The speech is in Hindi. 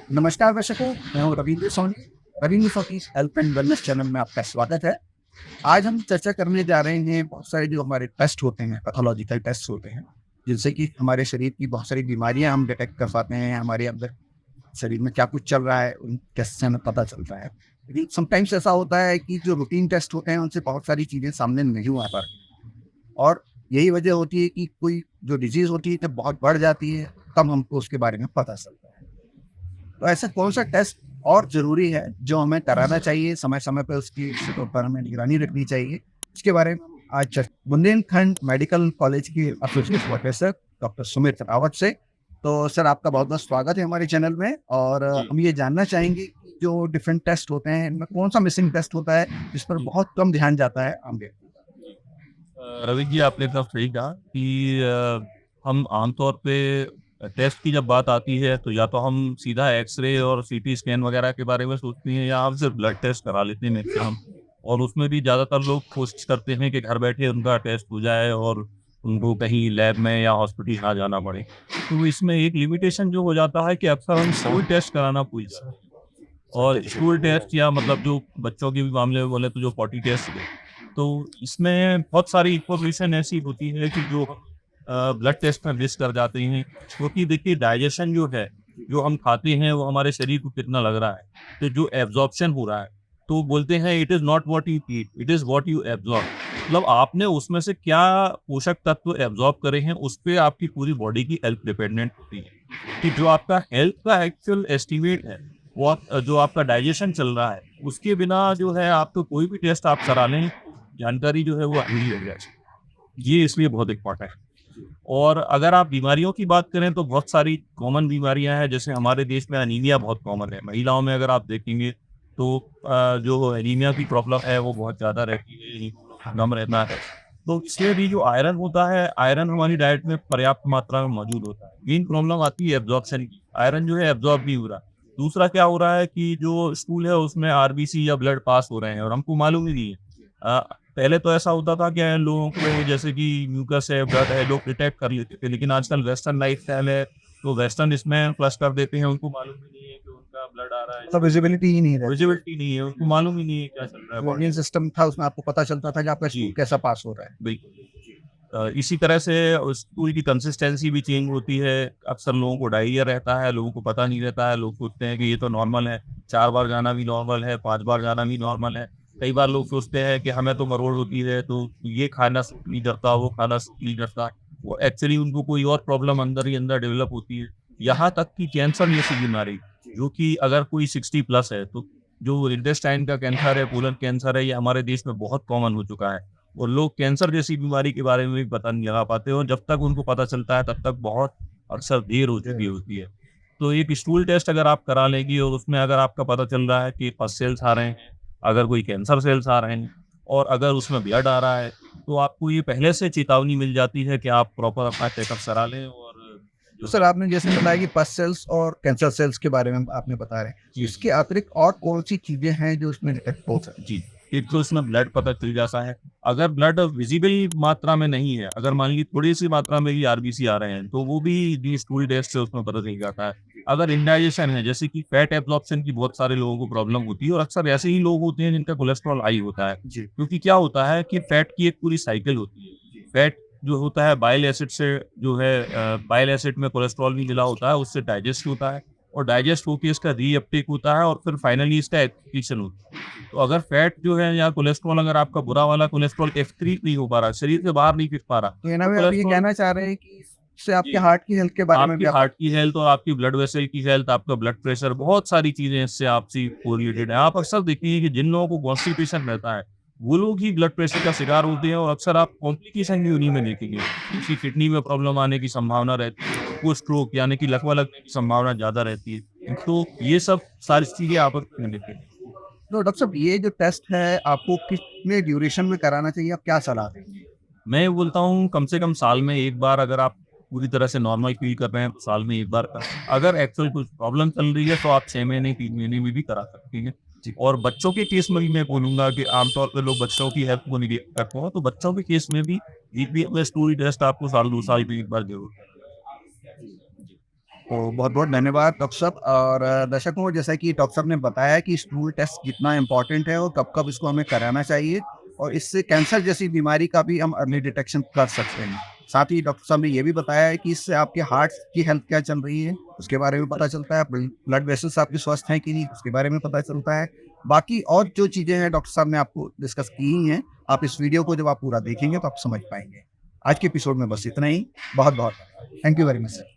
नमस्कार दर्शकों, मैं हूँ Ravindra Soni. Ravindra Soni health and wellness channel में आपका स्वागत है। आज हम चर्चा करने जा रहे हैं बहुत सारे जो हमारे टेस्ट होते हैं, पैथोलॉजिकल टेस्ट होते हैं, जिनसे कि हमारे शरीर की बहुत सारी बीमारियां हम डिटेक्ट कर पाते हैं। हमारे अंदर शरीर में क्या कुछ चल रहा है, उन टेस्ट से हमें पता चलता है। लेकिन समटाइम्स ऐसा होता है कि जो रूटीन टेस्ट होते हैं, उनसे बहुत सारी चीज़ें सामने नहीं आ पाती और यही वजह होती है कि कोई जो डिजीज़ होती है, जब बहुत बढ़ जाती है, तब हमको उसके बारे में पता चलता है। तो ऐसा कौन सा टेस्ट और ज़रूरी है जो हमें कराना चाहिए, समय-समय पे उसकी ऊपर हमें निगरानी रखनी चाहिए? इसके बारे में आज बुंदेलखंड मेडिकल कॉलेज के associate professor doctor Sumit Rawat से। तो सर, आपका बहुत-बहुत स्वागत है हमारे चैनल में और जी, हम ये जानना चाहेंगे कि जो डिफरेंट टेस्ट होते हैं, इनमें कौन-सा मिसिंग टेस्ट होता है, जिस पर जी, बहुत कम ध्यान जाता है आम व्यक्ति का? जी। रवि जी, आपने एकदम सही कहा कि हम आमतौर पे टेस्ट की जब बात आती है तो या तो हम सीधा एक्स-रे और सीटी स्कैन वगैरह के बारे में सोचते हैं या हम सिर्फ ब्लड टेस्ट करा लेते हैं मैक्सिमम। और उसमें भी ज़्यादातर लोग कोशिश करते हैं कि घर बैठे उनका टेस्ट हो जाए और उनको कहीं लैब में या हॉस्पिटल ना जाना पड़े। तो इसमें एक लिमिटेशन जो हो जाता है कि अक्सर हम स्टूल टेस्ट कराना भूल जाते हैं। और स्टूल टेस्ट या मतलब जो बच्चों के भी मामले में बोले तो जो पॉटी टेस्ट है, तो इसमें बहुत सारी इंफॉर्मेशन ऐसी होती है कि जो हम ब्लड टेस्ट में मिस कर जाते हैं। क्योंकि देखिए डाइजेशन जो है, जो हम खाते हैं वो हमारे शरीर को कितना लग रहा है, तो जो एब्जॉर्प्शन हो रहा है, तो बोलते हैं it is not what you eat, it is what you absorb. मतलब आपने उसमें से क्या पोषक तत्व एब्जॉर्ब करे हैं, उस पे आपकी पूरी बॉडी की हेल्थ डिपेंडेंट होती है। कि जो आपका हेल्थ का एक्चुअल एस्टिमेट है, वो जो आपका डाइजेशन चल रहा है, उसके बिना जो है आपको कोई भी टेस्ट आप करा लें, जानकारी जो है वो अधूरी रह जाएगी। ये इसलिए बहुत इम्पोर्टेंट है। और अगर आप बीमारियों की बात करें तो बहुत सारी कॉमन बीमारियां हैं, जैसे हमारे देश में एनीमिया बहुत कॉमन है। महिलाओं में अगर आप देखेंगे तो जो एनीमिया की प्रॉब्लम है वो बहुत ज़्यादा रहती है, हीमोग्लोबिन कम रहता है। तो इसलिए भी जो आयरन होता है, आयरन हमारी डाइट में पर्याप्त मात्रा में मौजूद होता है। मेन प्रॉब्लम आती है एब्जॉर्प्शन की, आयरन जो है एब्जॉर्ब नहीं हो रहा। दूसरा क्या हो रहा है कि जो स्टूल है उसमें आरबीसी या ब्लड पास हो रहे हैं और हमको मालूम ही नहीं है। अ, पहले तो ऐसा होता था कि लोगों को जैसे कि म्यूकस है, ब्लड है, लोग डिटेक्ट कर लेते थे, लेकिन आजकल वेस्टर्न लाइफ़स्टाइल है, तो वेस्टर्न इसमें फ्लश कर देते हैं, उनको मालूम ही नहीं है कि उनका ब्लड आ रहा है। मतलब विजिबिलिटी ही नहीं रहती है। विजिबिलिटी नहीं है, उनको मालूम ही नहीं है क्या चल रहा है जो बॉडी इंडियन में। सिस्टम था, उसमें आपको पता चलता था कि आपका जी, स्टूल कैसा पास हो रहा है। बिल्कुल। इसी तरह से स्टूल की कंसिस्टेंसी भी चेंज होती है। अक्सर लोगों को डायरिया रहता है, लोगों को पता नहीं रहता है, लोग सोचते हैं कि ये तो नॉर्मल है, 4 बार जाना भी नॉर्मल है, 5 बार जाना भी नॉर्मल है। कई बार लोग सोचते हैं कि हमें तो मरोड़ होती है, तो ये खाना सूट नहीं करता, वो खाना सूट नहीं करता। वो एक्चुअली उनको कोई और प्रॉब्लम अंदर ही अंदर डेवलप होती है। यहाँ तक कि कैंसर जैसी बीमारी, जो कि अगर कोई 60 प्लस है, तो जो इंटेस्टाइन का कैंसर है, कोलन कैंसर है, ये हमारे देश में बहुत कॉमन हो चुका है। और लोग कैंसर जैसी बीमारी के बारे में भी पता नहीं लगा पाते और जब तक उनको पता चलता है तब तक बहुत अक्सर देर हो चुकी होती है। तो एक स्टूल टेस्ट अगर आप करा लेंगी और उसमें अगर आपका पता चल रहा है कि पस सेल्स आ रहे हैं, अगर कोई कैंसर सेल्स आ रहे हैं और अगर उसमें ब्लड आ रहा है, तो आपको ये पहले से चेतावनी मिल जाती है कि आप प्रॉपर अपना चेकअप करा लें और तो जो सर, है। आपने जैसे बताया कि पस सेल्स और कैंसर सेल्स के बारे में आपने बता रहे हैं, जी, इसके अतिरिक्त और कौन-सी चीज़ें हैं जो इसमें डिटेक्ट हो सकती जी, एक तो इसमें ब्लड पता चल जाता है। अगर ब्लड विज़िबल मात्रा में नहीं है, अगर मान लीजिए थोड़ी-सी मात्रा में ही आरबीसी आ रहे हैं, तो वो भी जी स्टूल टेस्ट से उसमें पता चल जाता है। अगर इंडाइजेशन है, जैसे कि फैट एब्ज़ॉर्प्शन की बहुत सारे लोगों को प्रॉब्लम होती है और अक्सर ऐसे ही लोग होते हैं जिनका कोलेस्ट्रॉल हाई होता है। जी। क्योंकि क्या होता है कि फैट की एक पूरी साइकिल होती है। फैट जो होता है बाइल एसिड से जो है बाइल एसिड में कोलेस्ट्रॉल भी मिला होता है, उससे डाइजेस्ट होता है और डाइजेस्ट होके इसका रीअपटेक होता है और फिर फाइनली इसका एक्सक्रीशन होता है। तो अगर फैट जो है या कोलेस्ट्रॉल, अगर आपका बुरा वाला कोलेस्ट्रॉल एक्सक्रीट नहीं हो पा रहा, शरीर से बाहर नहीं खिंच पा रहा, तो इन अ तो वे आप ये कोलेस्ट्रॉल। कहना चाह रहे हैं कि इससे आपके जी, हार्ट की हेल्थ के बारे में आपकी भी आप हार्ट की हेल्थ और आपकी ब्लड वेसल की हेल्थ, आपका ब्लड प्रेशर, बहुत सारी चीज़ें इससे आपसी कोरिलेटेड है। आप अक्सर देखेंगे कि जिन लोगों को कॉन्स्टिपेशन रहता है, वो लोग ही ब्लड प्रेशर का शिकार होते हैं और अक्सर आप कॉम्प्लिकेशन भी उन्हीं में देखेंगे। किसी किडनी में प्रॉब्लम आने की संभावना रहती है, वो स्ट्रोक यानी कि लकवा लगने की संभावना ज़्यादा रहती है। तो ये सब सारी चीज़ें आप उसमें देखेंगे। तो डॉक्टर साहब, ये जो टेस्ट है आपको कितने ड्यूरेशन में कराना चाहिए? आप क्या सलाह देंगे? मैं ये बोलता हूँ कम से कम साल में 1 बार, अगर आप पूरी तरह से नॉर्मल फ़ील कर रहे हैं तो साल में 1 बार करें। अगर एक्चुअल कुछ प्रॉब्लम चल रही है तो आप 6 महीने, 3 महीने में भी करा सकती हैं। जी। और बच्चों के केस में भी मैं बोलूँगा कि आमतौर पे लोग बच्चों की हेल्थ को निगेट करते हैं, तो बच्चों के केस में भी बीपीएमएस टूल टेस्ट आपको साल 2 साल में 1 बार ज़रूर कराना चाहिए। जी। तो बहुत बहुत धन्यवाद डॉक्टर साहब। और दर्शकों, जैसा कि डॉक्टर साहब ने बताया कि स्टूल टेस्ट कितना इम्पोर्टेंट है और कब कब इसको हमें कराना चाहिए, और इससे कैंसर जैसी बीमारी का भी हम अर्ली डिटेक्शन कर सकते हैं। साथ ही डॉक्टर साहब ने ये भी बताया है कि इससे आपके हार्ट की हेल्थ क्या चल रही है उसके बारे में पता चलता है, ब्लड वेसल्स आपके स्वस्थ हैं कि नहीं उसके बारे में पता चलता है। बाकी और जो चीज़ें हैं डॉक्टर साहब ने आपको डिस्कस की ही हैं, आप इस वीडियो को जब आप पूरा देखेंगे तो आप समझ पाएंगे। आज के एपिसोड में बस इतना ही। बहुत बहुत thank you very much sir.